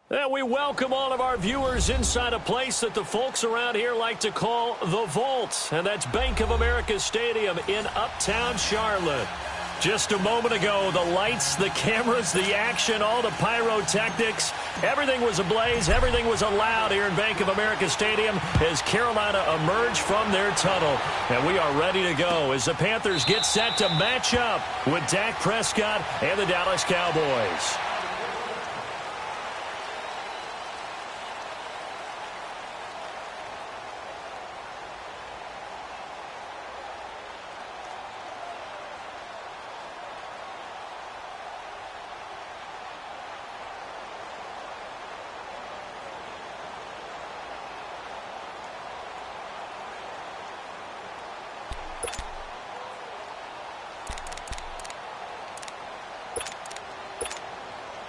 And we welcome all of our viewers inside a place that the folks around here like to call the Vault. And that's Bank of America Stadium in Uptown Charlotte. Just a moment ago, the lights, the cameras, the action, all the pyrotechnics, everything was ablaze, everything was allowed here in Bank of America Stadium as Carolina emerged from their tunnel. And we are ready to go as the Panthers get set to match up with Dak Prescott and the Dallas Cowboys.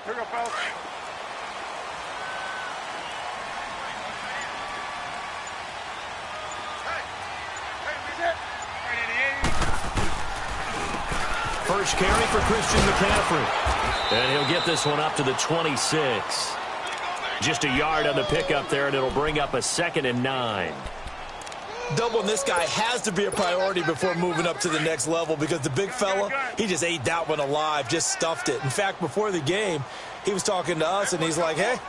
Here we go, fellas. First carry for Christian McCaffrey. And he'll get this one up to the 26. Just a yard on the pickup there, and it'll bring up a 2nd and 9. Doubling this guy has to be a priority before moving up to the next level because the big fella, he just ate that one alive, just stuffed it. In fact, before the game, he was talking to us, and he's like, hey,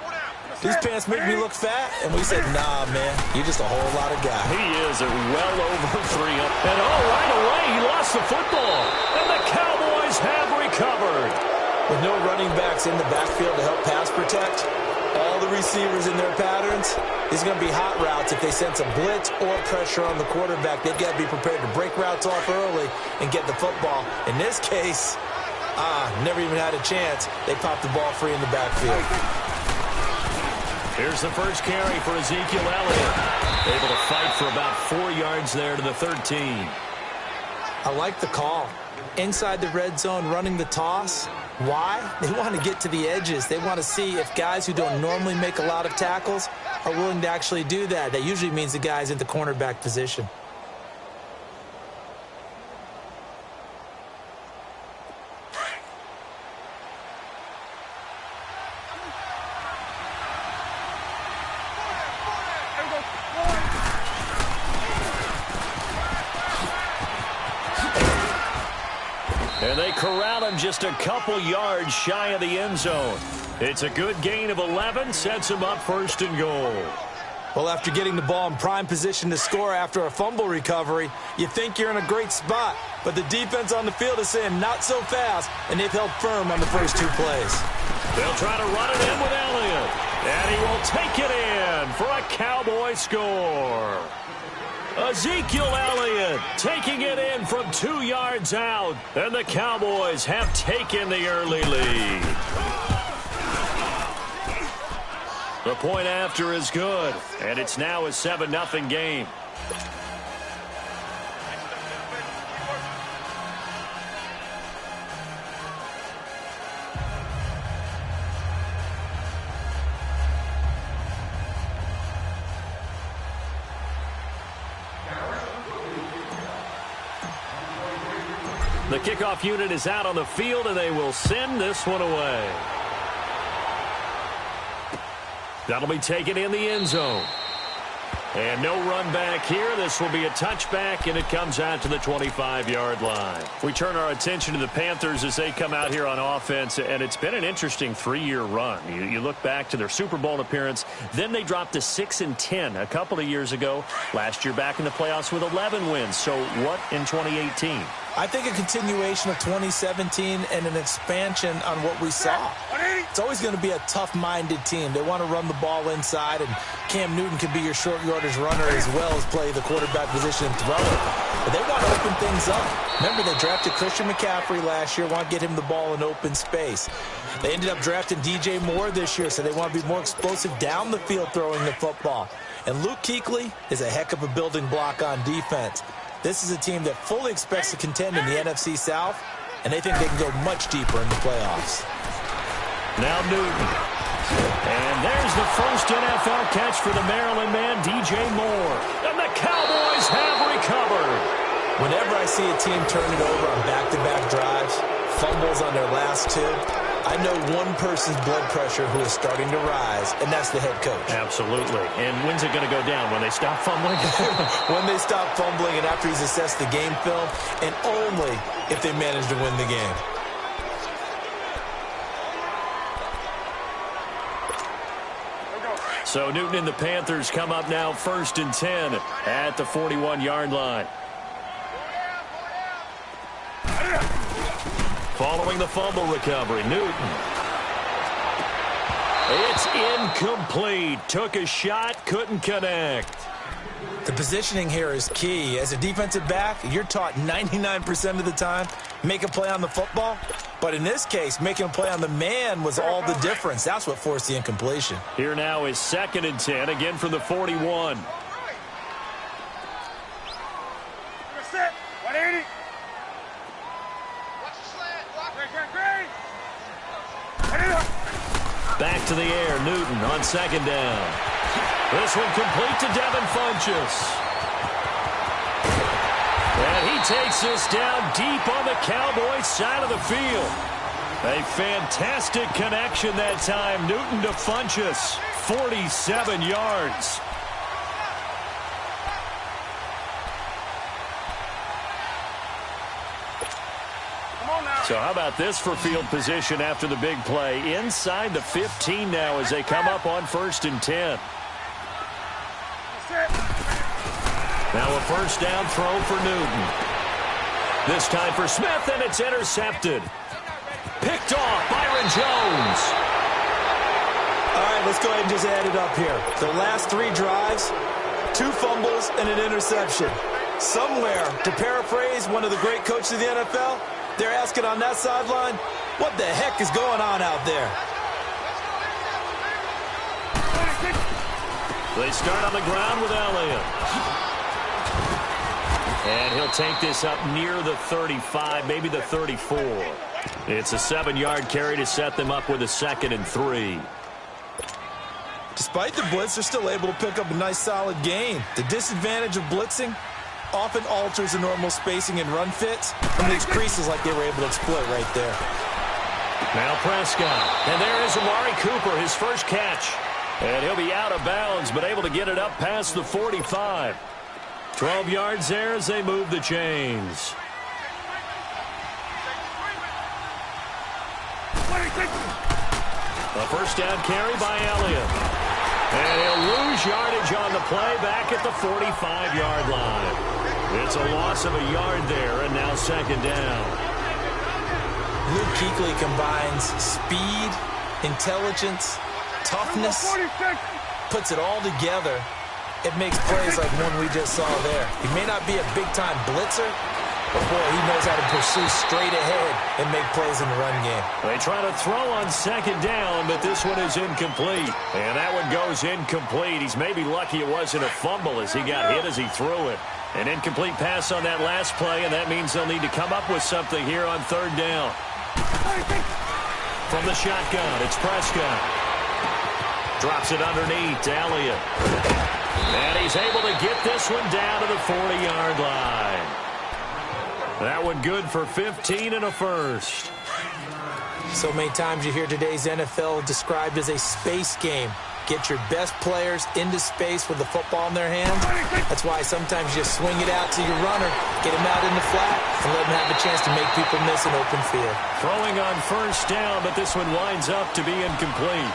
these pants make me look fat. And we said, nah, man, you're just a whole lot of guy. He is at well over 3. And right away, he lost the football. And the Cowboys have recovered. With no running backs in the backfield to help pass protect, all the receivers in their patterns, these are going to be hot routes. If they sense a blitz or pressure on the quarterback, they've got to be prepared to break routes off early and get the football. In this case, never even had a chance. They popped the ball free in the backfield. Here's the first carry for Ezekiel Elliott. Able to fight for about 4 yards there to the 13. I like the call. Inside the red zone, running the toss. Why? They want to get to the edges. They want to see if guys who don't normally make a lot of tackles are willing to actually do that. That usually means the guy's in the cornerback position. And they corral him just a couple yards shy of the end zone. It's a good gain of 11, sets him up 1st and goal. Well, after getting the ball in prime position to score after a fumble recovery, you think you're in a great spot. But the defense on the field is saying not so fast, and they've held firm on the first 2 plays. They'll try to run it in with Elliott. And he will take it in for a Cowboy score. Ezekiel Elliott taking it in from 2 yards out. And the Cowboys have taken the early lead. The point after is good. And it's now a 7-0 game. The kickoff unit is out on the field, and they will send this one away. That'll be taken in the end zone. And no run back here. This will be a touchback, and it comes out to the 25-yard line. We turn our attention to the Panthers as they come out here on offense, and it's been an interesting 3-year run. You look back to their Super Bowl appearance, then they dropped to 6-10 a couple of years ago. Last year back in the playoffs with 11 wins. So what in 2018? I think a continuation of 2017 and an expansion on what we saw. It's always going to be a tough-minded team. They want to run the ball inside, and Cam Newton can be your short yardage runner as well as play the quarterback position and throw it. But they want to open things up. Remember, they drafted Christian McCaffrey last year, want to get him the ball in open space. They ended up drafting DJ Moore this year, so they want to be more explosive down the field throwing the football. And Luke Kuechly is a heck of a building block on defense. This is a team that fully expects to contend in the NFC South, and they think they can go much deeper in the playoffs. Now Newton. And there's the first NFL catch for the Maryland man, DJ Moore. And the Cowboys have recovered. Whenever I see a team turn it over on back-to-back drives, fumbles on their last 2, I know one person's blood pressure who is starting to rise, and that's the head coach. Absolutely. And when's it going to go down? When they stop fumbling? When they stop fumbling and after he's assessed the game film, and only if they manage to win the game. So Newton and the Panthers come up now 1st and 10 at the 41-yard line. Following the fumble recovery, Newton. It's incomplete. Took a shot, couldn't connect. The positioning here is key. As a defensive back, you're taught 99% of the time, make a play on the football. But in this case, making a play on the man was all the difference. That's what forced the incompletion. Here now is 2nd and 10, again from the 41. Set. 180. Back to the air, Newton on 2nd down. This one complete to Devin Funchess. And he takes this down deep on the Cowboys side of the field. A fantastic connection that time. Newton to Funchess, 47 yards. So how about this for field position after the big play? Inside the 15 now as they come up on 1st and 10. Now a 1st down throw for Newton. This time for Smith, and it's intercepted. Picked off, Byron Jones. All right, let's go ahead and just add it up here. The last 3 drives, 2 fumbles and an interception. Somewhere, to paraphrase one of the great coaches of the NFL, they're asking on that sideline, what the heck is going on out there? They start on the ground with Elliott. And he'll take this up near the 35, maybe the 34. It's a 7-yard carry to set them up with a 2nd and 3. Despite the blitz, they're still able to pick up a nice, solid gain. The disadvantage of blitzing often alters the normal spacing and run fits and makes creases like they were able to exploit right there. Now Prescott. And there is Amari Cooper, his first catch. And he'll be out of bounds, but able to get it up past the 45. 12 yards there as they move the chains. A 1st down carry by Elliott. And he'll lose yardage on the play back at the 45-yard line. It's a loss of a yard there, and now 2nd down. Luke Kuechly combines speed, intelligence, toughness, puts it all together. It makes plays like one we just saw there. He may not be a big-time blitzer, but boy, he knows how to pursue straight ahead and make plays in the run game. They try to throw on 2nd down, but this one is incomplete. And that one goes incomplete. He's maybe lucky it wasn't a fumble as he got hit as he threw it. An incomplete pass on that last play, and that means they'll need to come up with something here on 3rd down. From the shotgun, it's Prescott. Drops it underneath to Elliott. And he's able to get this one down to the 40-yard line. That one good for 15 and a 1st. So many times you hear today's NFL described as a space game. Get your best players into space with the football in their hands. That's why sometimes you swing it out to your runner, get him out in the flat, and let him have a chance to make people miss an open field. Throwing on 1st down, but this one winds up to be incomplete.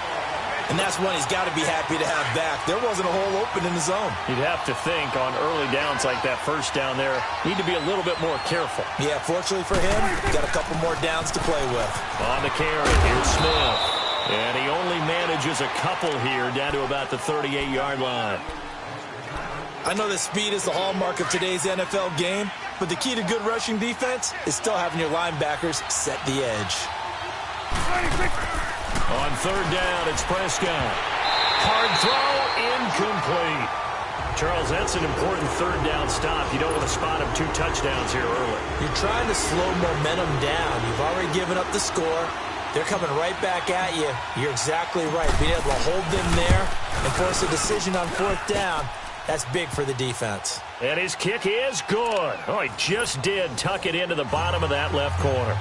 And that's one he's got to be happy to have back. There wasn't a hole open in the zone. You'd have to think on early downs like that 1st down there, need to be a little bit more careful. Yeah, fortunately for him, got a couple more downs to play with. On the carry, here's Smith. And he only manages a couple here down to about the 38-yard line. I know that speed is the hallmark of today's NFL game, but the key to good rushing defense is still having your linebackers set the edge. On 3rd down, it's Prescott. Hard throw, incomplete. Charles, that's an important 3rd down stop. You don't want to spot him 2 touchdowns here early. You're trying to slow momentum down. You've already given up the score. They're coming right back at you. You're exactly right. Being able to hold them there and force a decision on 4th down, that's big for the defense. And his kick is good. Oh, he just did tuck it into the bottom of that left corner.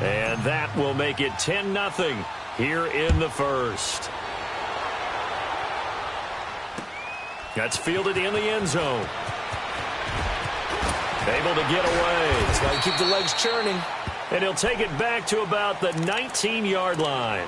And that will make it 10-0 here in the first. That's fielded in the end zone. Able to get away. That's why you keep the legs churning. And he'll take it back to about the 19-yard line.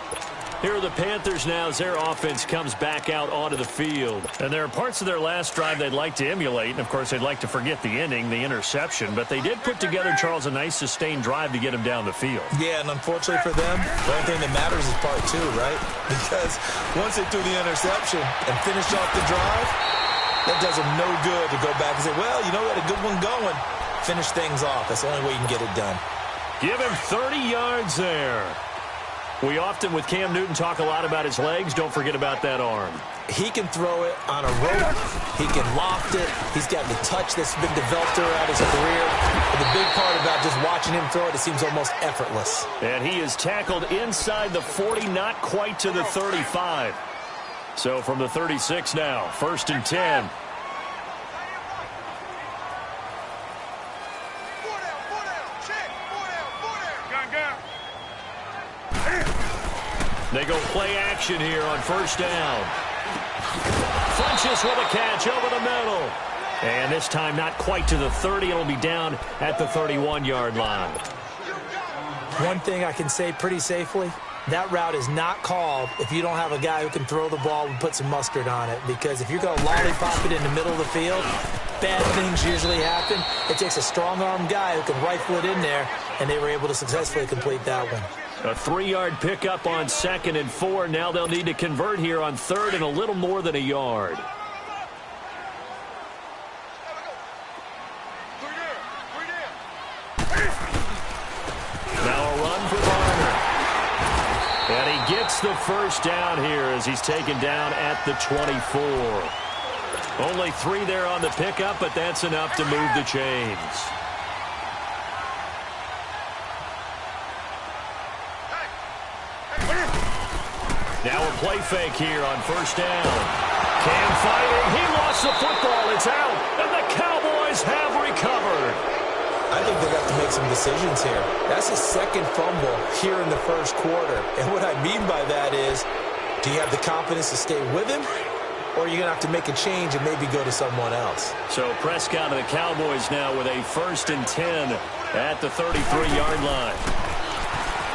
Here are the Panthers now as their offense comes back out onto the field. And there are parts of their last drive they'd like to emulate. And, of course, they'd like to forget the ending, the interception. But they did put together, Charles, a nice sustained drive to get him down the field. Yeah, and unfortunately for them, the only thing that matters is part two, right? Because once they threw the interception and finished off the drive, that does them no good to go back and say, well, you know, we had a good one going. Finish things off. That's the only way you can get it done. Give him 30 yards there. We often, with Cam Newton, talk a lot about his legs. Don't forget about that arm. He can throw it on a rope. He can loft it. He's got the touch that's been developed throughout his career. And the big part about just watching him throw it seems almost effortless. And he is tackled inside the 40, not quite to the 35. So from the 36 now, 1st and 10. They go play action here on 1st down. Funches with a catch over the middle. And this time not quite to the 30. It'll be down at the 31-yard line. One thing I can say pretty safely, that route is not called if you don't have a guy who can throw the ball and put some mustard on it. Because if you're going to lollipop it in the middle of the field, bad things usually happen. It takes a strong-arm guy who can rifle it in there, and they were able to successfully complete that one. A 3-yard pickup on 2nd and 4. Now they'll need to convert here on 3rd and a little more than a yard. Now a run for Varner. And he gets the 1st down here as he's taken down at the 24. Only 3 there on the pickup, but that's enough to move the chains. Now a play fake here on 1st down. Cam fighting. He lost the football. It's out. And the Cowboys have recovered. I think they've got to make some decisions here. That's his 2nd fumble here in the 1st quarter. And what I mean by that is, do you have the confidence to stay with him? Or are you going to have to make a change and maybe go to someone else? So Prescott and the Cowboys now with a 1st and 10 at the 33-yard line.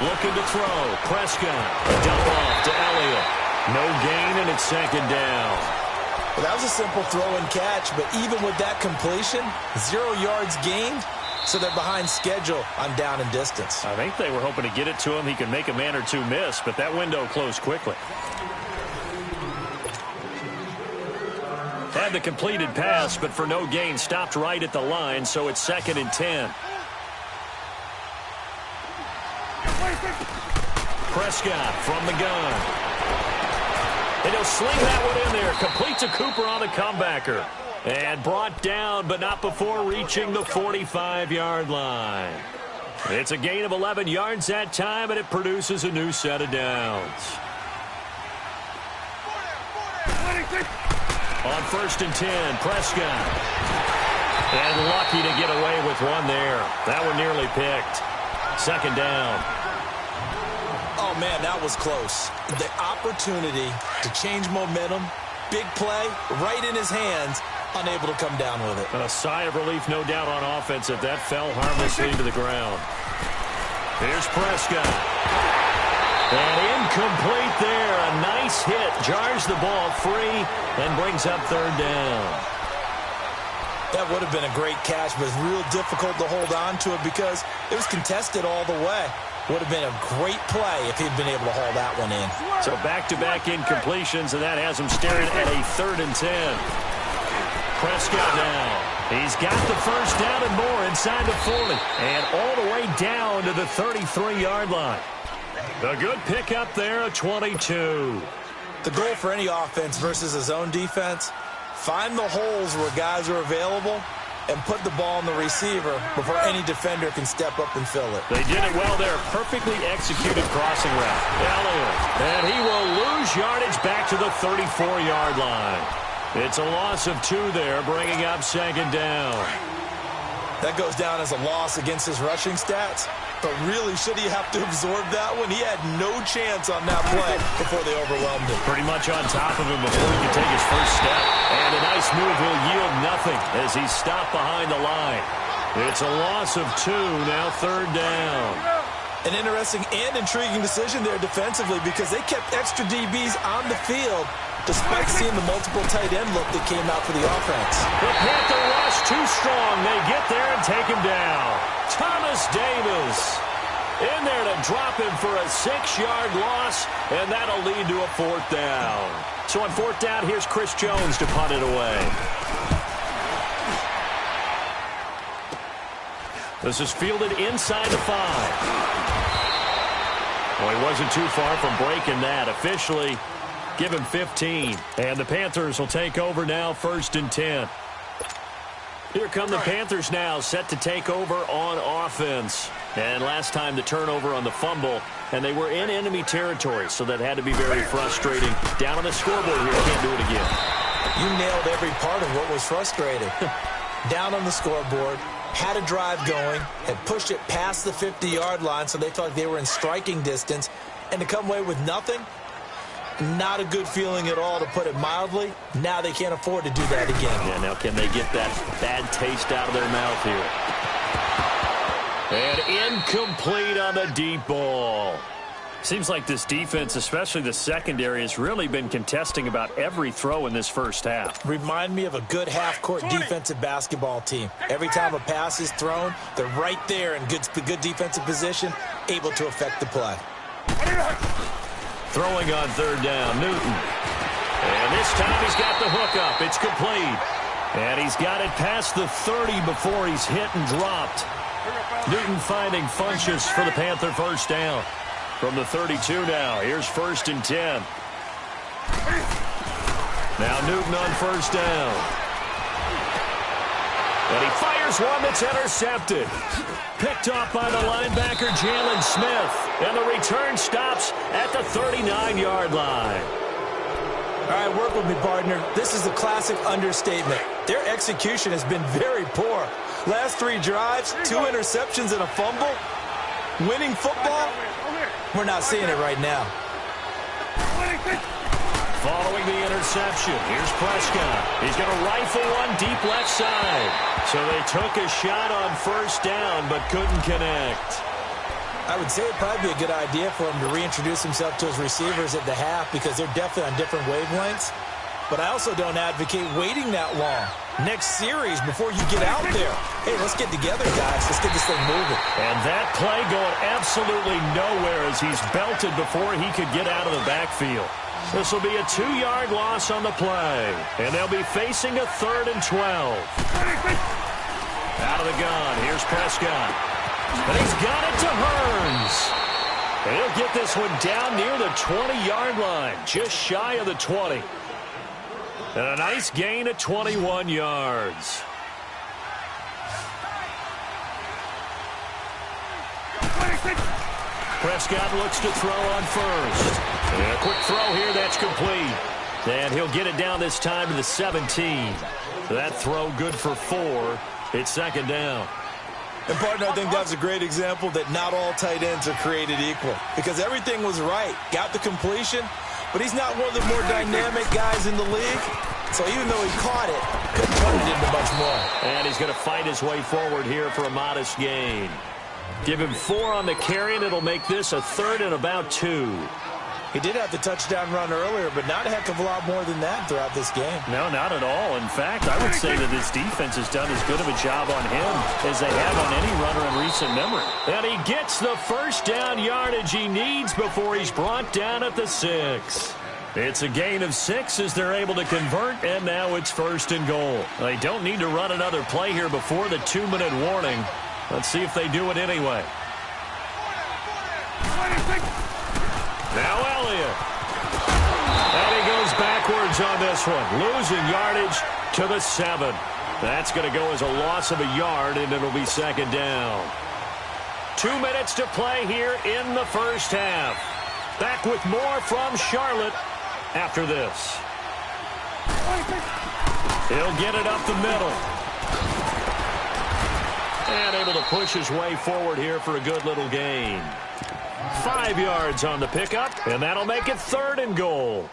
Looking to throw. Prescott. A dump off to Elliott. No gain, and it's 2nd down. Well, that was a simple throw and catch, but even with that completion, 0 yards gained, so they're behind schedule on down and distance. I think they were hoping to get it to him. He could make a man or two miss, but that window closed quickly. Had the completed pass, but for no gain, stopped right at the line, so it's 2nd and 10. Prescott from the gun. And he'll sling that one in there. Complete to Cooper on the comebacker. And brought down, but not before reaching the 45-yard line. It's a gain of 11 yards that time, and it produces a new set of downs. On 1st and 10, Prescott. And lucky to get away with one there. That one nearly picked. 2nd down. Oh, man, that was close. The opportunity to change momentum, big play, right in his hands, unable to come down with it. A sigh of relief, no doubt, on offense if that fell harmlessly to the ground. Here's Prescott. And incomplete there. A nice hit. Jars the ball free and brings up 3rd down. That would have been a great catch, but it's real difficult to hold on to it because it was contested all the way. Would have been a great play if he'd been able to haul that one in. So back-to-back incompletions, and that has him staring at a 3rd and 10. Prescott now. He's got the 1st down and more inside the 40. And all the way down to the 33-yard line. A good pickup there, a 22. The goal for any offense versus a zone defense, find the holes where guys are available and put the ball in the receiver before any defender can step up and fill it. They did it well there. Perfectly executed crossing route. Elliott. And he will lose yardage back to the 34-yard line. It's a loss of 2 there, bringing up 2nd down. That goes down as a loss against his rushing stats. But really, should he have to absorb that one? He had no chance on that play before they overwhelmed him. Pretty much on top of him before he could take his first step. And a nice move will yield nothing as he's stopped behind the line. It's a loss of 2, now 3rd down. An interesting and intriguing decision there defensively because they kept extra DBs on the field despite seeing the multiple tight end look that came out for the offense. The Panther rush too strong. They get there and take him down. Thomas Davis in there to drop him for a 6-yard loss, and that'll lead to a 4th down. So on 4th down, here's Chris Jones to punt it away. This is fielded inside the 5. Well, he wasn't too far from breaking that. Officially, give him 15. And the Panthers will take over now, 1st and 10. Here come the Panthers now, set to take over on offense. And last time the turnover on the fumble, and they were in enemy territory, so that had to be very frustrating. Down on the scoreboard here, can't do it again. You nailed every part of what was frustrating. Down on the scoreboard, had a drive going, had pushed it past the 50-yard line, so they thought they were in striking distance, and to come away with nothing, not a good feeling at all, to put it mildly. Now they can't afford to do that again. Yeah, now can they get that bad taste out of their mouth here? And incomplete on the deep ball. Seems like this defense, especially the secondary, has really been contesting about every throw in this first half. Remind me of a good half-court defensive basketball team. Every time a pass is thrown, they're right there in good defensive position, able to affect the play. Throwing on 3rd down, Newton. And this time he's got the hook up. It's complete. And he's got it past the 30 before he's hit and dropped. Newton finding Funchess for the Panther 1st down. From the 32 now, here's 1st and 10. Now Newton on 1st down. And he fires one that's intercepted. Picked off by the linebacker, Jalen Smith. And the return stops at the 39-yard line. All right, work with me, partner. This is a classic understatement. Their execution has been very poor. Last 3 drives, 2 interceptions and a fumble. Winning football? We're not seeing it right now. Following the interception, here's Prescott. He's going to rifle one deep left side. So they took a shot on 1st down, but couldn't connect. I would say it'd probably be a good idea for him to reintroduce himself to his receivers at the half because they're definitely on different wavelengths. But I also don't advocate waiting that long. Next series, before you get out there, hey, let's get together, guys. Let's get this thing moving. And that play going absolutely nowhere as he's belted before he could get out of the backfield. This will be a 2-yard loss on the play. And they'll be facing a 3rd and 12. Out of the gun, here's Prescott. And he's got it to Hearns. And he'll get this one down near the 20-yard line, just shy of the 20. And a nice gain at 21 yards. Prescott looks to throw on 1st. And a quick throw here, that's complete. And he'll get it down this time to the 17. That throw good for 4. It's 2nd down. And, partner, I think that's a great example that not all tight ends are created equal. Because everything was right. Got the completion, but he's not one of the more dynamic guys in the league. So even though he caught it, couldn't turn it into much more. And he's going to fight his way forward here for a modest gain. Give him 4 on the carry, and it'll make this a 3rd and about 2. He did have the touchdown run earlier, but not a heck of a lot more than that throughout this game. No, not at all. In fact, I would say that this defense has done as good of a job on him as they have on any runner in recent memory. And he gets the 1st down yardage he needs before he's brought down at the 6. It's a gain of 6 as they're able to convert, and now it's 1st and goal. They don't need to run another play here before the 2-minute warning. Let's see if they do it anyway. Now Elliott. And he goes backwards on this one, losing yardage to the 7. That's going to go as a loss of a yard, and it'll be 2nd down. 2 minutes to play here in the first half. Back with more from Charlotte after this. He'll get it up the middle. And able to push his way forward here for a good little gain. 5 yards on the pickup, and that'll make it 3rd and goal.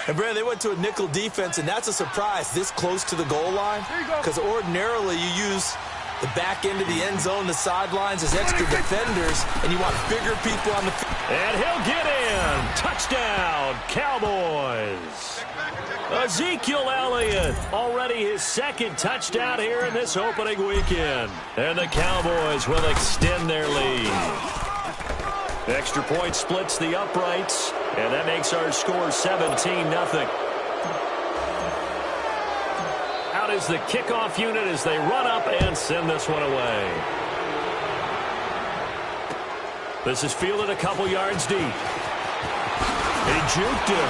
And, Brandon, they went to a nickel defense, and that's a surprise this close to the goal line, because ordinarily you use the back end of the end zone, the sidelines as extra defenders, and you want bigger people on the field. And he'll get in. Touchdown, Cowboys. Ezekiel Elliott, already his 2nd touchdown here in this opening weekend. And the Cowboys will extend their lead. Extra point splits the uprights, and that makes our score 17-0. Out is the kickoff unit as they run up and send this one away. This is fielded a couple yards deep. He juked him.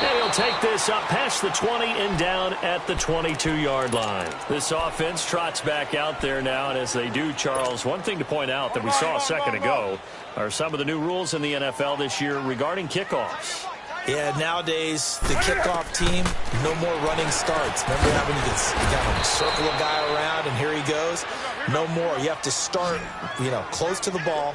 And he'll take this up past the 20 and down at the 22-yard line. This offense trots back out there now, and as they do, Charles, one thing to point out that we saw a second ago are some of the new rules in the NFL this year regarding kickoffs. Yeah, nowadays, the kickoff team, no more running starts. Remember how when you got to circle a guy around, and here he goes? No more. You have to start, close to the ball,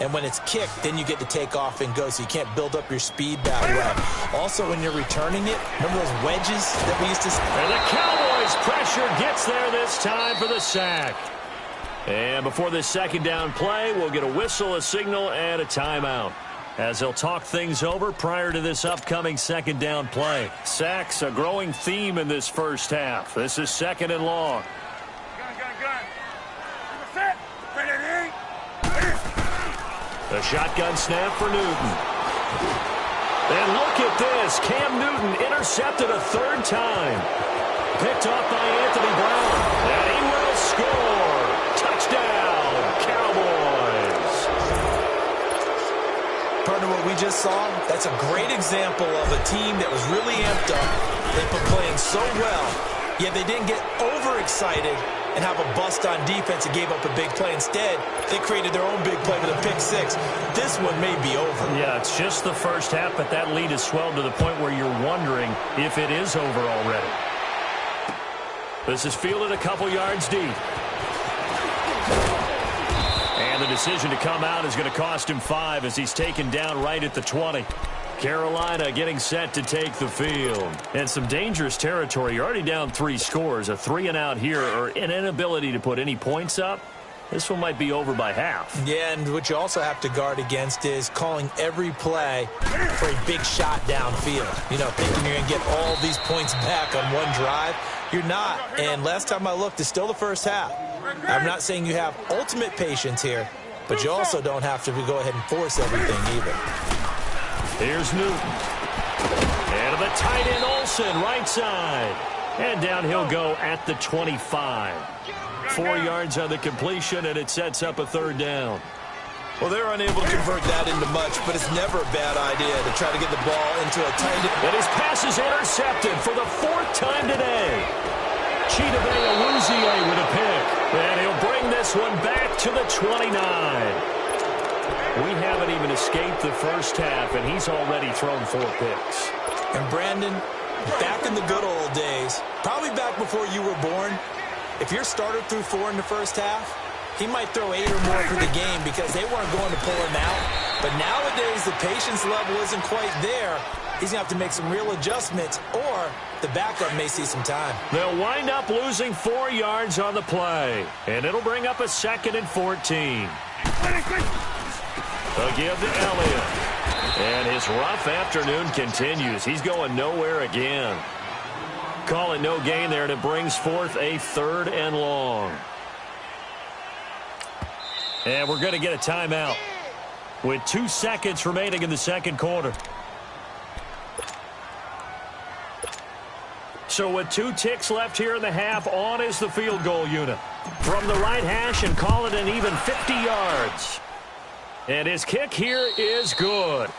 and when it's kicked, then you get to take off and go, so you can't build up your speed that way. Also, when you're returning it, remember those wedges that we used to see? And the Cowboys' pressure gets there this time for the sack. And before this second down play, we'll get a whistle, a signal, and a timeout, as they'll talk things over prior to this upcoming second down play. Sacks, a growing theme in this first half. This is 2nd and long. A shotgun snap for Newton. And look at this. Cam Newton intercepted a 3rd time. Picked off by Anthony Brown. And he will score. Touchdown, Cowboys. Partner, what we just saw, that's a great example of a team that was really amped up. They've been playing so well, yet they didn't get overexcited and have a bust on defense and gave up a big play. Instead, they created their own big play with a pick 6. This one may be over. Yeah, it's just the first half, but that lead has swelled to the point where you're wondering if it is over already. This is fielded a couple yards deep. And the decision to come out is going to cost him 5 as he's taken down right at the 20. Carolina getting set to take the field. And some dangerous territory. You're already down 3 scores. A 3-and-out here, or an inability to put any points up. This one might be over by half. Yeah, and what you also have to guard against is calling every play for a big shot downfield. Thinking you're going to get all these points back on one drive. You're not. And last time I looked, it's still the first half. I'm not saying you have ultimate patience here, but you also don't have to go ahead and force everything either. Here's Newton. And the tight end Olsen, right side. And down he'll go at the 25. 4 yards on the completion, and it sets up a 3rd down. Well, they're unable to convert that into much, but it's never a bad idea to try to get the ball into a tight end. And his pass is intercepted for the 4th time today. Chidobe Awuzie with a pick. And he'll bring this one back to the 29. We haven't even escaped the first half, and he's already thrown 4 picks. And Brandon, back in the good old days, probably back before you were born, if your starter threw 4 in the first half, he might throw 8 or more for the game because they weren't going to pull him out. But nowadays, the patience level isn't quite there. He's going to have to make some real adjustments, or the backup may see some time. They'll wind up losing 4 yards on the play, and it'll bring up a 2nd and 14. They'll give to Elliott. And his rough afternoon continues. He's going nowhere again. Call it no gain there, and it brings forth a 3rd and long. And we're going to get a timeout with 2 seconds remaining in the second quarter. So with 2 ticks left here in the half, on is the field goal unit. From the right hash, and call it an even 50 yards. And his kick here is good.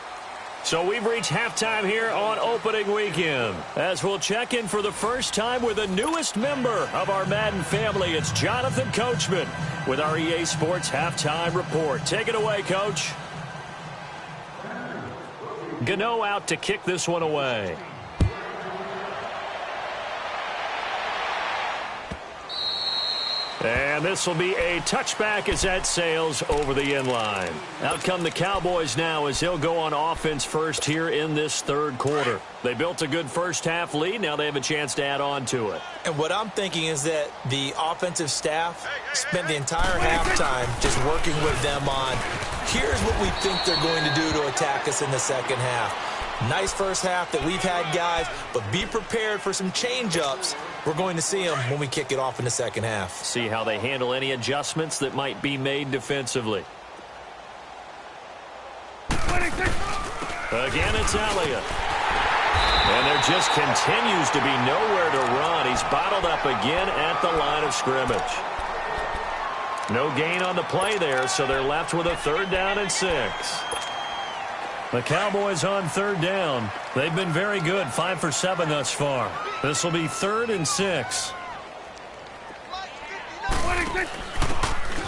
So we've reached halftime here on opening weekend. As we'll check in for the first time with the newest member of our Madden family, it's Jonathan Coachman with our EA Sports Halftime Report. Take it away, Coach. Gano out to kick this one away. And this will be a touchback as that sails over the end line. Out come the Cowboys now as they'll go on offense first here in this third quarter. They built a good first-half lead. Now they have a chance to add on to it. And what I'm thinking is that the offensive staff spent the entire halftime just working with them on, here's what we think they're going to do to attack us in the second half. Nice first half that we've had, guys, but be prepared for some change-ups. We're going to see them when we kick it off in the second half. See how they handle any adjustments that might be made defensively. Again, it's Elliott. And there just continues to be nowhere to run. He's bottled up again at the line of scrimmage. No gain on the play there, so they're left with a 3rd down and 6. The Cowboys on 3rd down. They've been very good, 5 for 7 thus far. This will be 3rd and 6.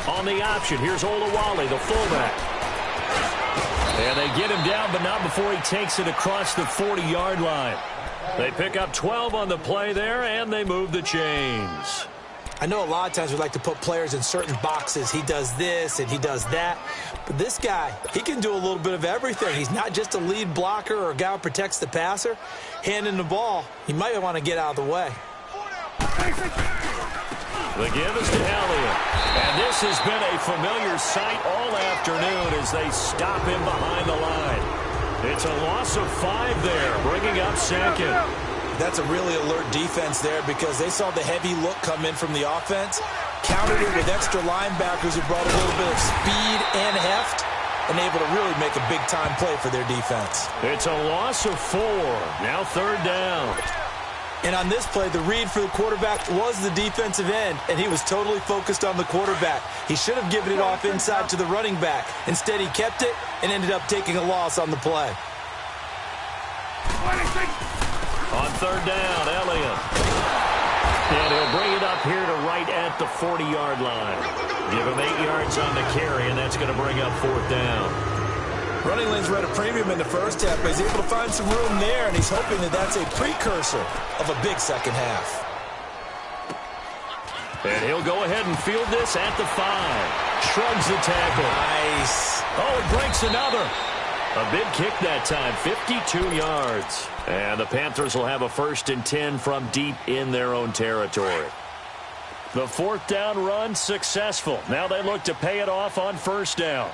On the option, here's Olawale, the fullback. And they get him down, but not before he takes it across the 40-yard line. They pick up 12 on the play there, and they move the chains. I know a lot of times we like to put players in certain boxes. He does this and he does that. But this guy, he can do a little bit of everything. He's not just a lead blocker or a guy who protects the passer. Handing the ball, he might want to get out of the way. The give is to Elliott. And this has been a familiar sight all afternoon as they stop him behind the line. It's a loss of 5 there, bringing up 2nd. That's a really alert defense there because they saw the heavy look come in from the offense, countered it with extra linebackers who brought a little bit of speed and heft, and able to really make a big-time play for their defense. It's a loss of 4. Now 3rd down. And on this play, the read for the quarterback was the defensive end, and he was totally focused on the quarterback. He should have given it off inside to the running back. Instead, he kept it and ended up taking a loss on the play. On 3rd down, Elliott. And he'll bring it up here to right at the 40-yard line. Give him 8 yards on the carry, and that's going to bring up 4th down. Running lanes were at a premium in the first half, but he's able to find some room there, and he's hoping that that's a precursor of a big second half. And he'll go ahead and field this at the 5. Shrugs the tackle. Nice. Oh, it breaks another. A big kick that time, 52 yards. And the Panthers will have a 1st and 10 from deep in their own territory. The 4th down run successful. Now they look to pay it off on 1st down.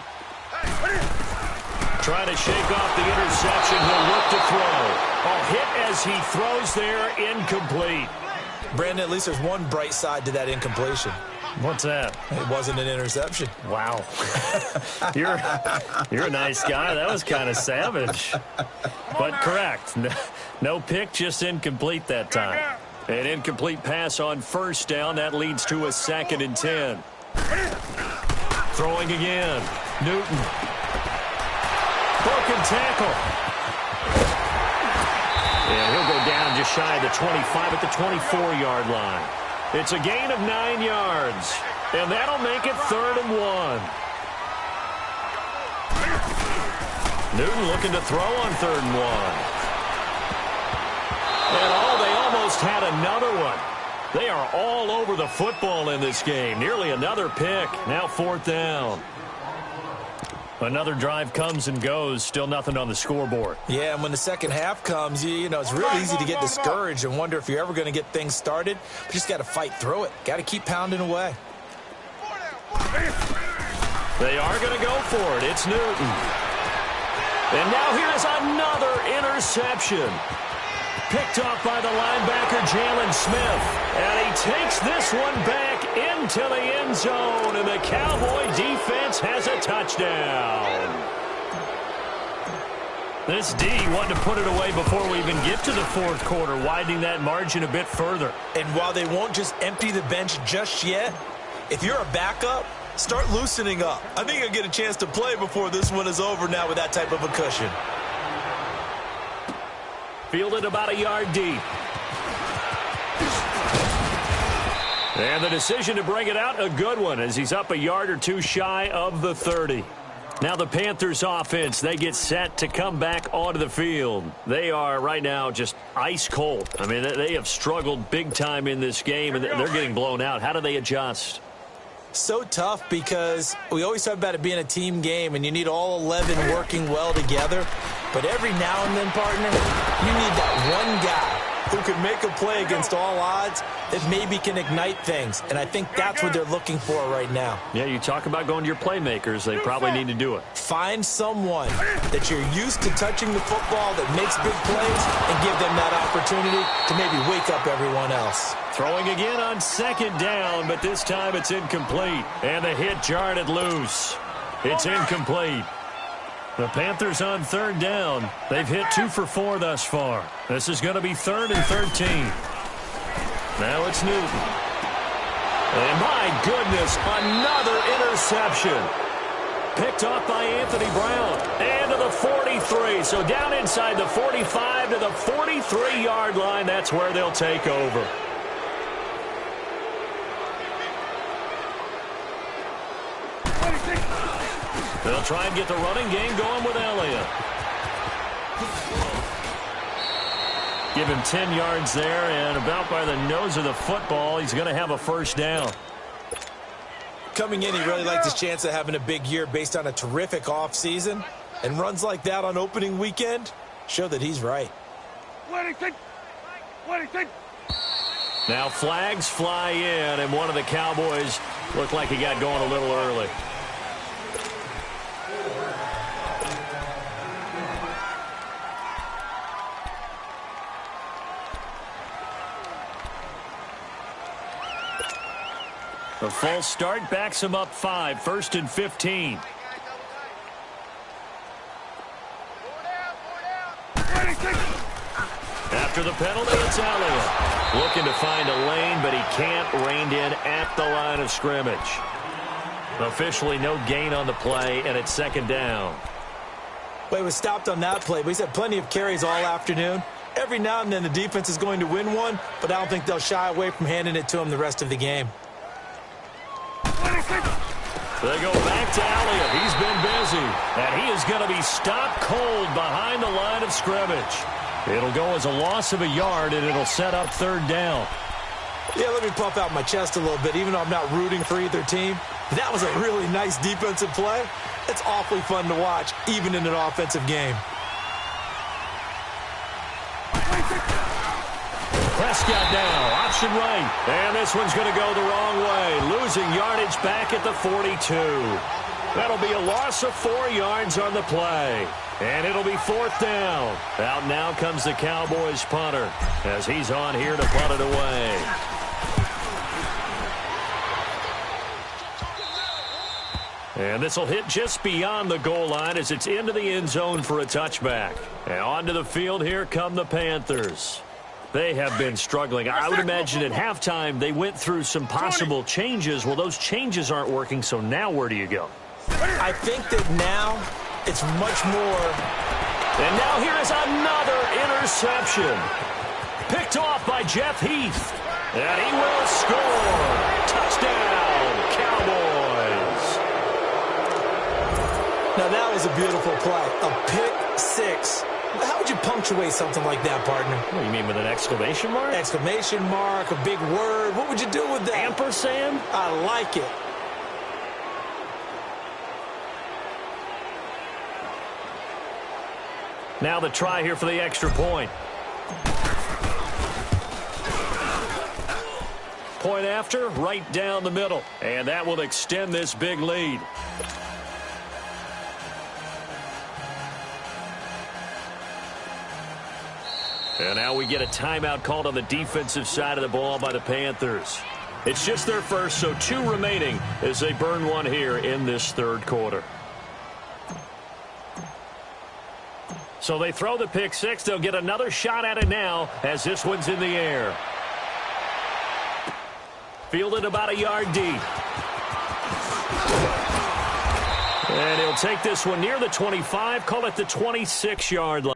Trying to shake off the interception. He'll look to throw. A hit as he throws there, incomplete. Brandon, at least there's one bright side to that incompletion. What's that? It wasn't an interception. Wow. You're a nice guy. That was kind of savage. But correct. No pick, just incomplete that time. An incomplete pass on 1st down. That leads to a 2nd and 10. Throwing again. Newton. Broken tackle. And he'll go down just shy of the 25 at the 24-yard line. It's a gain of 9 yards, and that'll make it 3rd and 1. Newton looking to throw on 3rd and 1. And they almost had another one. They are all over the football in this game. Nearly another pick. Now 4th down. Another drive comes and goes. Still nothing on the scoreboard. Yeah, and when the second half comes, you know, it's real easy to get discouraged and wonder if you're ever going to get things started. You just got to fight through it. Got to keep pounding away. They are going to go for it. It's Newton. And now here's another interception. Picked off by the linebacker, Jalen Smith. And he takes this one back into the end zone. And the Cowboy defense has a touchdown. This D wanted to put it away before we even get to the 4th quarter, widening that margin a bit further. And while they won't just empty the bench just yet, if you're a backup, start loosening up. I think you'll get a chance to play before this one is over now with that type of a cushion. Fielded about a yard deep. And the decision to bring it out, a good one, as he's up a yard or two shy of the 30. Now the Panthers offense, they get set to come back onto the field. They are right now just ice cold. I mean, they have struggled big time in this game, and they're getting blown out. How do they adjust? So tough because we always talk about it being a team game and you need all 11 working well together. But every now and then, partner, you need that one guy who can make a play against all odds that maybe can ignite things. And I think that's what they're looking for right now. Yeah, you talk about going to your playmakers. They probably need to do it. Find someone that you're used to touching the football that makes big plays and give them that opportunity to maybe wake up everyone else. Throwing again on second down, but this time it's incomplete. And the hit jarred it loose. It's incomplete. The Panthers on third down. They've hit 2 for 4 thus far. This is going to be 3rd and 13. Now it's Newton. And my goodness, another interception. Picked off by Anthony Brown. And to the 43. So down inside the 45 to the 43-yard line. That's where they'll take over. They'll try and get the running game going with Elliott. Give him 10 yards there, and about by the nose of the football, he's going to have a first down. Coming in, he really liked his chance of having a big year based on a terrific offseason. And runs like that on opening weekend show that he's right. Now flags fly in, and one of the Cowboys looked like he got going a little early. The false start backs him up 5, 1st and 15. After the penalty, it's Elliott. Looking to find a lane, but he can't. Reined in at the line of scrimmage. Officially no gain on the play, and it's 2nd down. Well, he was stopped on that play, but he's had plenty of carries all afternoon. Every now and then the defense is going to win one, but I don't think they'll shy away from handing it to him the rest of the game. They go back to Elliott. He's been busy. And he is going to be stopped cold behind the line of scrimmage. It'll go as a loss of a yard, and it'll set up 3rd down. Yeah, let me puff out my chest a little bit, even though I'm not rooting for either team. That was a really nice defensive play. It's awfully fun to watch, even in an offensive game. Prescott now, option right. And this one's going to go the wrong way. Losing yardage back at the 42. That'll be a loss of 4 yards on the play. And it'll be 4th down. Out now comes the Cowboys punter as he's on here to punt it away. And this will hit just beyond the goal line as it's into the end zone for a touchback. And onto the field, here come the Panthers. They have been struggling. I would imagine at halftime they went through some possible changes. Well, those changes aren't working, so now where do you go? I think that now it's much more. And now here is another interception. Picked off by Jeff Heath. And he will score. Touchdown, Cowboys. Now that was a beautiful play. A pick six. How would you punctuate something like that, partner? What do you mean, with an exclamation mark? Exclamation mark, a big word. What would you do with that? Ampersand? I like it. Now the try here for the extra point. Point after, right down the middle. And that will extend this big lead. And now we get a timeout called on the defensive side of the ball by the Panthers. It's just their first, so 2 remaining as they burn one here in this 3rd quarter. So they throw the pick six. They'll get another shot at it now as this one's in the air. Fielded about a yard deep. And he'll take this one near the 25, call it the 26-yard line.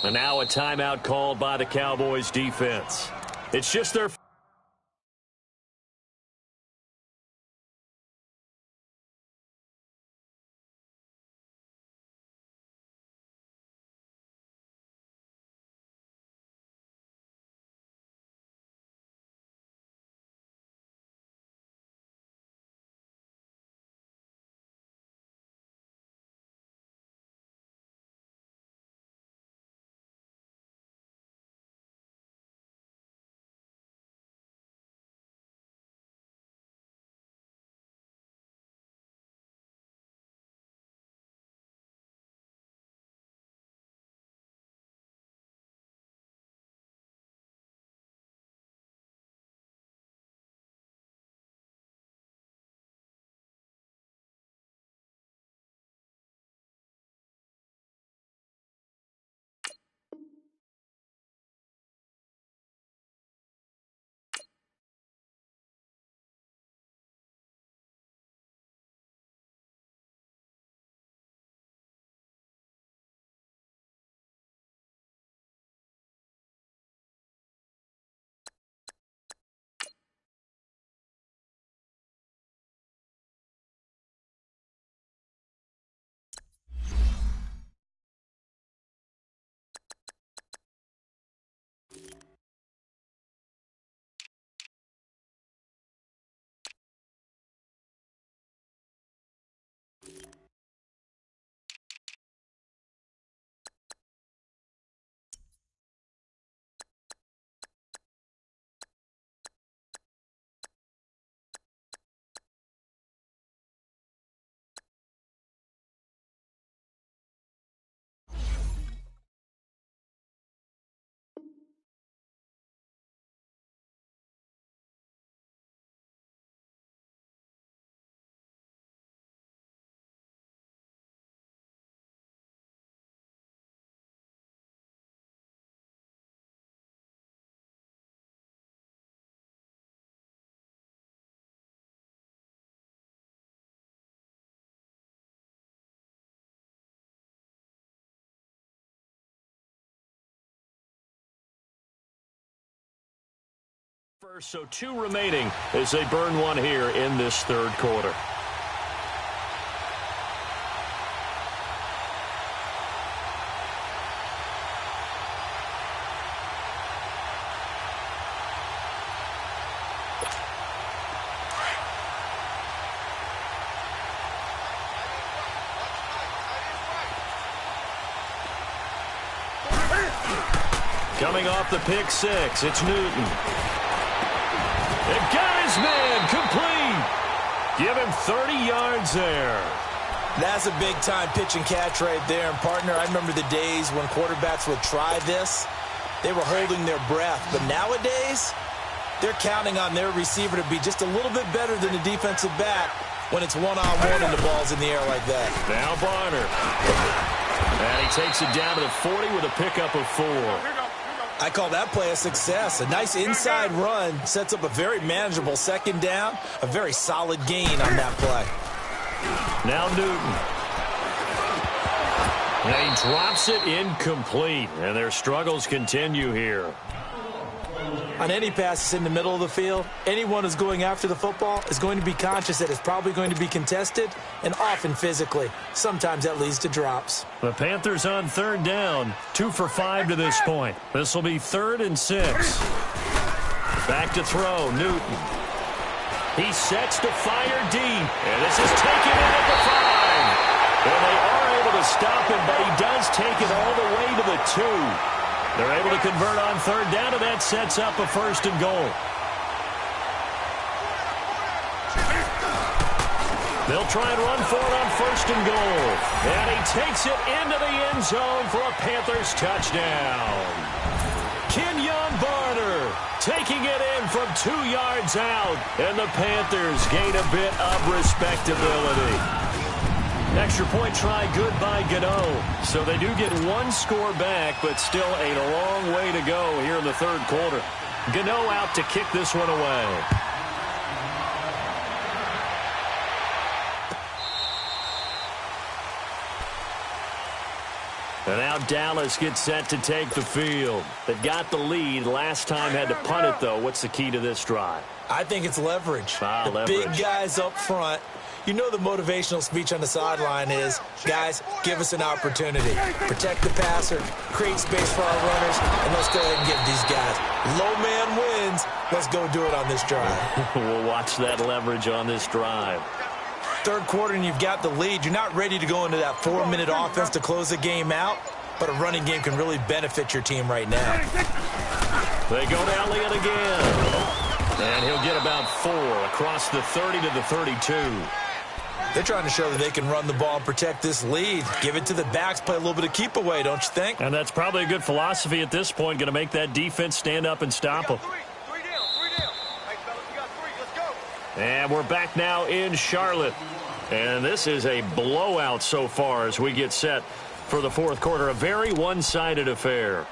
And now a timeout called by the Cowboys defense. It's just their first, so 2 remaining as they burn one here in this third quarter. Coming off the pick six, it's Newton. And got his man complete. Give him 30 yards there. That's a big-time pitch and catch right there. And, partner, I remember the days when quarterbacks would try this. They were holding their breath. But nowadays, they're counting on their receiver to be just a little bit better than the defensive back when it's one-on-one and the ball's in the air like that. Now Barner. And he takes it down to the 40 with a pickup of 4. I call that play a success. A nice inside run sets up a very manageable second down. A very solid gain on that play. Now Newton. And he drops it incomplete. And their struggles continue here. On any passes in the middle of the field, anyone who's going after the football is going to be conscious that it's probably going to be contested and often physically. Sometimes that leads to drops. The Panthers on third down. 2 for 5 to this point. This will be 3rd and 6. Back to throw, Newton. He sets to fire deep. And this is taken in at the 5. And they are able to stop him, but he does take it all the way to the 2. They're able to convert on third down, and that sets up a 1st and goal. They'll try and run for it on 1st and goal. And he takes it into the end zone for a Panthers touchdown. Kenyon Barner taking it in from 2 yards out, and the Panthers gain a bit of respectability. Extra point try good by Gano. So they do get 1 score back, but still a long way to go here in the third quarter. Gano out to kick this one away. And now Dallas gets set to take the field. They've got the lead. Last time had to punt it, though. What's the key to this drive? I think it's leverage. Leverage. Big guys up front. You know the motivational speech on the sideline is, guys, give us an opportunity. Protect the passer, create space for our runners, and let's go ahead and give these guys. Low man wins. Let's go do it on this drive. We'll watch that leverage on this drive. Third quarter and you've got the lead. You're not ready to go into that 4-minute offense to close the game out, but a running game can really benefit your team right now. They go to Elliott again. And he'll get about 4 across the 30 to the 32. They're trying to show that they can run the ball and protect this lead. Give it to the backs, play a little bit of keep away, don't you think? And that's probably a good philosophy at this point, going to make that defense stand up and stop them. And we're back now in Charlotte. And this is a blowout so far as we get set for the fourth quarter. A very one-sided affair.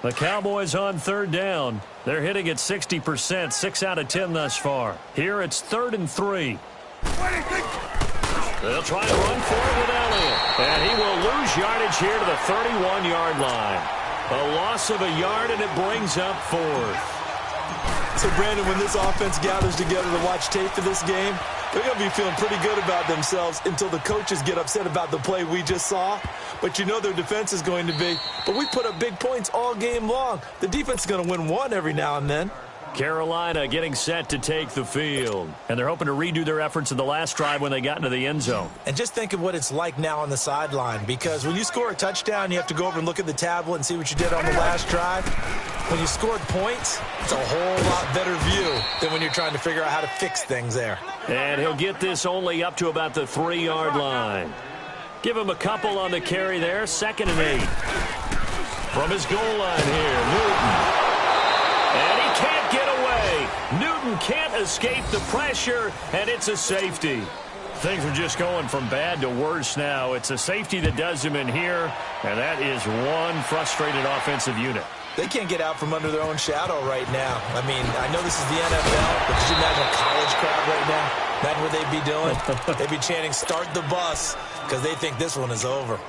The Cowboys on third down. They're hitting at 60%, 6 out of 10 thus far. Here it's 3rd and 3. They'll try to run for it with Elliott. And he will lose yardage here to the 31-yard line. A loss of a yard, and it brings up 4th. So, Brandon, when this offense gathers together to watch tape for this game, they're going to be feeling pretty good about themselves until the coaches get upset about the play we just saw. But you know their defense is going to be, but we put up big points all game long. The defense is going to win one every now and then. Carolina getting set to take the field. And they're hoping to redo their efforts in the last drive when they got into the end zone. And just think of what it's like now on the sideline, because when you score a touchdown, you have to go over and look at the tablet and see what you did on the last drive. When you scored points, it's a whole lot better view than when you're trying to figure out how to fix things there. And he'll get this only up to about the 3-yard line. Give him a couple on the carry there. 2nd and 8. From his goal line here, Newton. And he can't get away. Newton can't escape the pressure, and it's a safety. Things are just going from bad to worse now. It's a safety that does him in here, and that is one frustrated offensive unit. They can't get out from under their own shadow right now. I mean, I know this is the NFL, but could you imagine a college crowd right now? Imagine what they'd be doing. They'd be chanting, "Start the bus," because they think this one is over.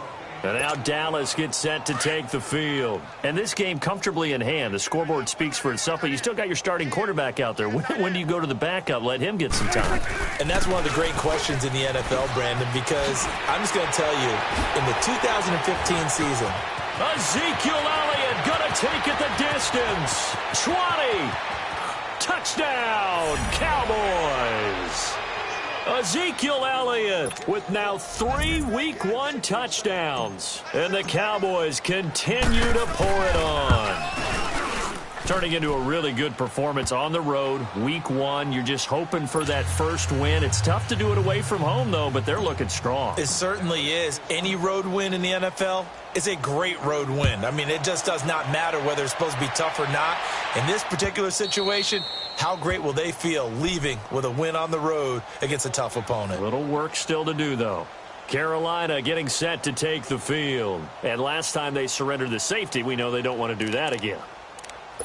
And now Dallas gets set to take the field. And this game comfortably in hand. The scoreboard speaks for itself, but you still got your starting quarterback out there. When do you go to the backup? Let him get some time. And that's one of the great questions in the NFL, Brandon, because I'm just going to tell you, in the 2015 season, Ezekiel Elliott going to take it the distance. 20. Touchdown, Cowboys. Ezekiel Elliott with now 3 Week 1 touchdowns. And the Cowboys continue to pour it on. Turning into a really good performance on the road. Week 1, you're just hoping for that first win. It's tough to do it away from home, though, but they're looking strong. It certainly is. Any road win in the NFL is a great road win. I mean, it just does not matter whether it's supposed to be tough or not. In this particular situation, how great will they feel leaving with a win on the road against a tough opponent? Little work still to do, though. Carolina getting set to take the field. And last time they surrendered the safety, we know they don't want to do that again.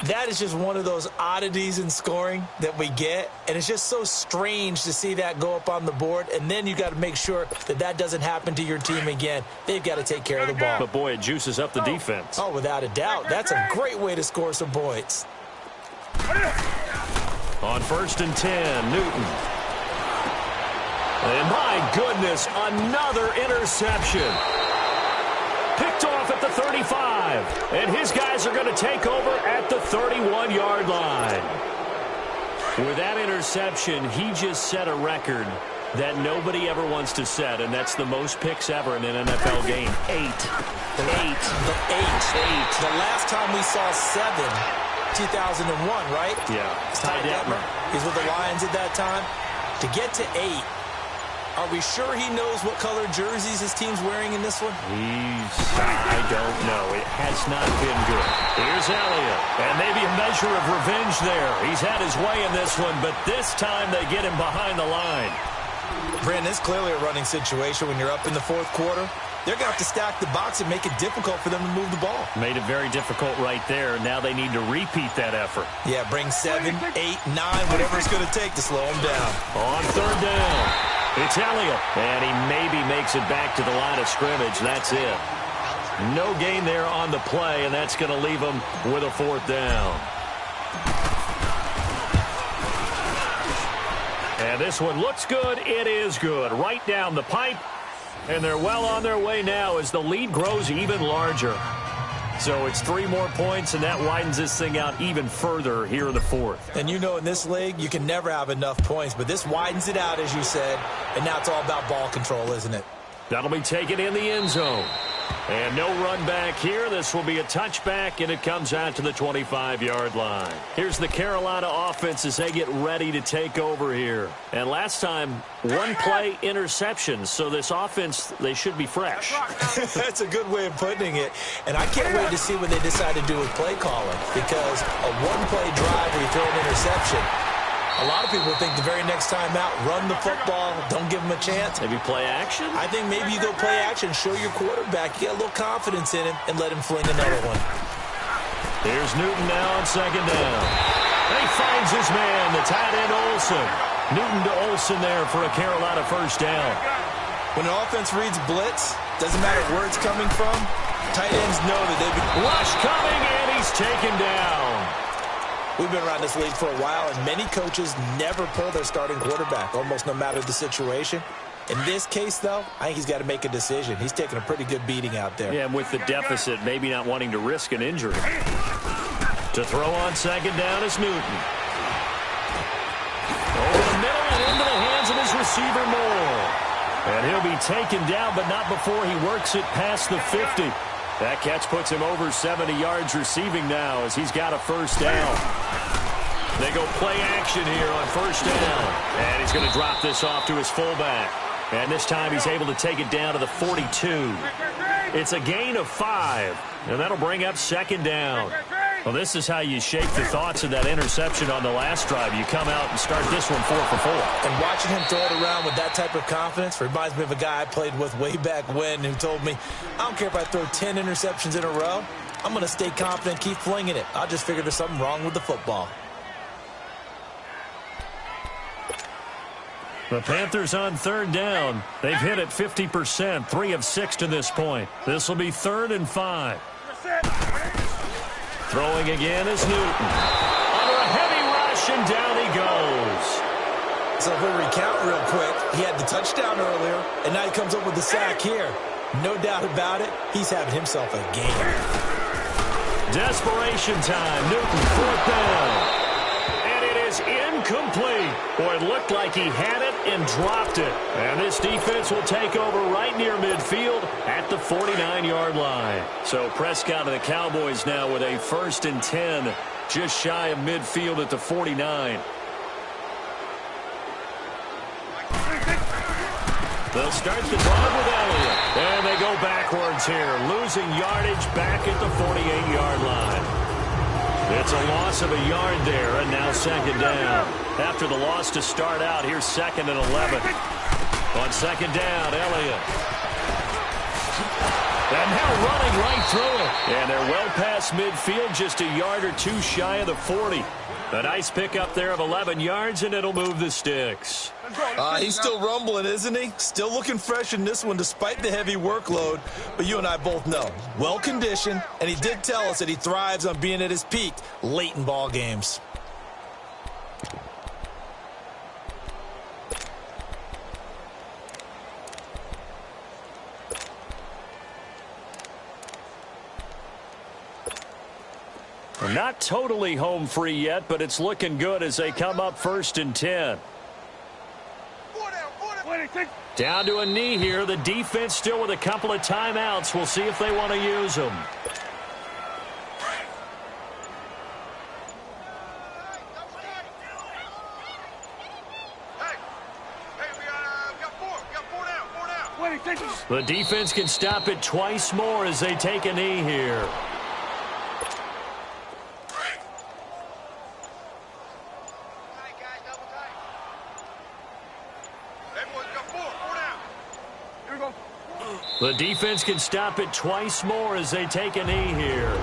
That is just one of those oddities in scoring that we get, and it's just so strange to see that go up on the board, and then you got to make sure that that doesn't happen to your team again. They've got to take care of the ball. But, boy, it juices up the defense. Oh, without a doubt. That's a great way to score some points. On 1st and 10, Newton. And my goodness, another interception. Picked off at the 35. And his guys are going to take over at the 31-yard line. With that interception, he just set a record that nobody ever wants to set, and that's the most picks ever in an NFL game. 8. The last time we saw 7, 2001, right? Yeah. Ty Detmer. He's with the Lions at that time. To get to 8, are we sure he knows what color jerseys his team's wearing in this one? I don't know. It has not been good. Here's Elliott, and maybe a measure of revenge there. He's had his way in this one, but this time they get him behind the line. Brandon, it's clearly a running situation when you're up in the fourth quarter. they're going to have to stack the box and make it difficult for them to move the ball. Made it very difficult right there. Now they need to repeat that effort. Yeah, bring 7, 8, 9, whatever it's going to take to slow them down. On third down, it's Elliott. And he maybe makes it back to the line of scrimmage. That's it. No gain there on the play, and that's going to leave them with a fourth down. And this one looks good. It is good. Right down the pipe. And they're well on their way now as the lead grows even larger. So it's 3 more points, and that widens this thing out even further here in the fourth. And you know, in this league, you can never have enough points, but this widens it out, as you said, and now it's all about ball control, isn't it? That'll be taken in the end zone. And no run back here. This will be a touchback, and it comes out to the 25-yard line. Here's the Carolina offense as they get ready to take over here. And last time, 1-play interception. So this offense, they should be fresh. That's a good way of putting it. And I can't wait to see what they decide to do with play calling, because a 1-play drive where you throw an interception, a lot of people think the very next time out, run the football, don't give them a chance. Maybe play action? I think maybe you go play action, show your quarterback, get a little confidence in him, and let him fling another one. Here's Newton now on second down. He finds his man, the tight end Olsen. Newton to Olsen there for a Carolina first down. When an offense reads blitz, doesn't matter where it's coming from, tight ends know that they've been... Rush coming, and he's taken down. We've been around this league for a while, and many coaches never pull their starting quarterback, almost no matter the situation. In this case, though, I think he's got to make a decision. He's taking a pretty good beating out there. Yeah, and with the deficit, maybe not wanting to risk an injury. To throw on second down is Newton. Over the middle and into the hands of his receiver Moore. And he'll be taken down, but not before he works it past the 50. That catch puts him over 70 yards receiving now as he's got a first down. They go play action here on first down. And he's going to drop this off to his fullback. And this time he's able to take it down to the 42. It's a gain of 5. And that'll bring up second down. Well, this is how you shake the thoughts of that interception on the last drive. You come out and start this one 4 for 4. And watching him throw it around with that type of confidence reminds me of a guy I played with way back when who told me, I don't care if I throw 10 interceptions in a row. I'm going to stay confident, keep flinging it. I just figured there's something wrong with the football. The Panthers on third down. They've hit it 50%, 3 of 6 to this point. This will be 3rd and 5. Throwing again is Newton. Under a heavy rush, and down he goes. So if we recount real quick, he had the touchdown earlier, and now he comes up with the sack here. No doubt about it, he's having himself a game. Desperation time. Newton, 4th down. And it is incomplete. Boy, it looked like he had it and dropped it. And this defense will take over right near midfield at the 49-yard line. So Prescott and the Cowboys now with a 1st and 10, just shy of midfield at the 49. They'll start the drive with Elliott. And they go backwards here, losing yardage back at the 48-yard line. It's a loss of a yard there, and now second down. After the loss to start out, here's 2nd and 11. On second down, Elliott. And now running right through it. And they're well past midfield, just a yard or 2 shy of the 40. A nice pickup there of 11 yards, and it'll move the sticks. He's still rumbling, isn't he? Still looking fresh in this one despite the heavy workload. But you and I both know, well-conditioned, and he did tell us that he thrives on being at his peak late in ball games. Not totally home free yet, but it's looking good as they come up 1st and 10. Down to a knee here. The defense still with a couple of timeouts. We'll see if they want to use them. The defense can stop it twice more as they take a knee here. The defense can stop it twice more as they take a knee here.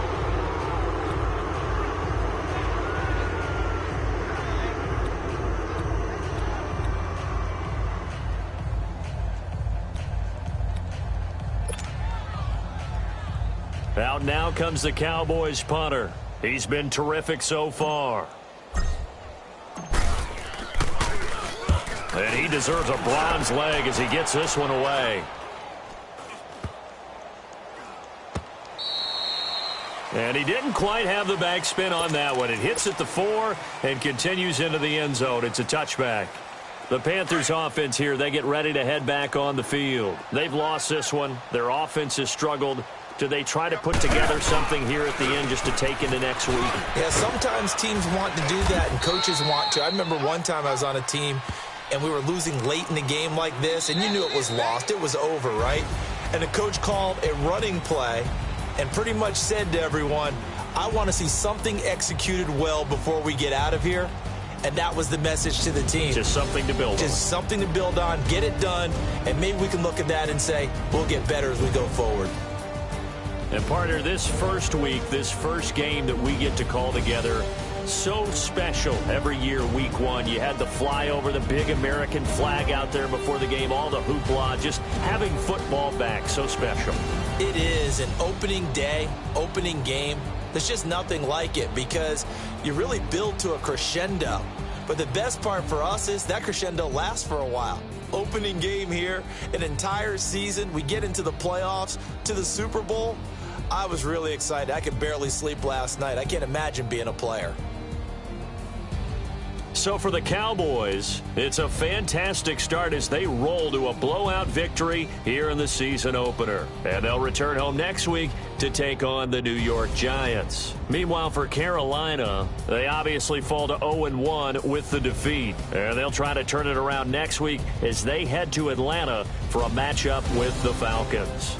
Out now comes the Cowboys punter. He's been terrific so far. And he deserves a bronze leg as he gets this one away. And he didn't quite have the backspin on that one. It hits at the 4 and continues into the end zone. It's a touchback. The Panthers offense here, they get ready to head back on the field. They've lost this one. Their offense has struggled. Do they try to put together something here at the end just to take into next week? Yeah, sometimes teams want to do that and coaches want to. I remember one time I was on a team and we were losing late in the game like this, and you knew it was lost. It was over, right? And the coach called a running play and pretty much said to everyone, I want to see something executed well before we get out of here. And that was the message to the team. Just something to build on. Just something to build on, get it done, and maybe we can look at that and say, we'll get better as we go forward. And partner, this first week, this first game that we get to call together, so special every year, week 1. You had the flyover, the big American flag out there before the game, all the hoopla, just having football back, so special. It is an opening day, opening game. There's just nothing like it because you really build to a crescendo. But the best part for us is that crescendo lasts for a while. Opening game here, an entire season. We get into the playoffs, to the Super Bowl. I was really excited. I could barely sleep last night. I can't imagine being a player. So for the Cowboys, it's a fantastic start as they roll to a blowout victory here in the season opener. And they'll return home next week to take on the New York Giants. Meanwhile, for Carolina, they obviously fall to 0-1 with the defeat. And they'll try to turn it around next week as they head to Atlanta for a matchup with the Falcons.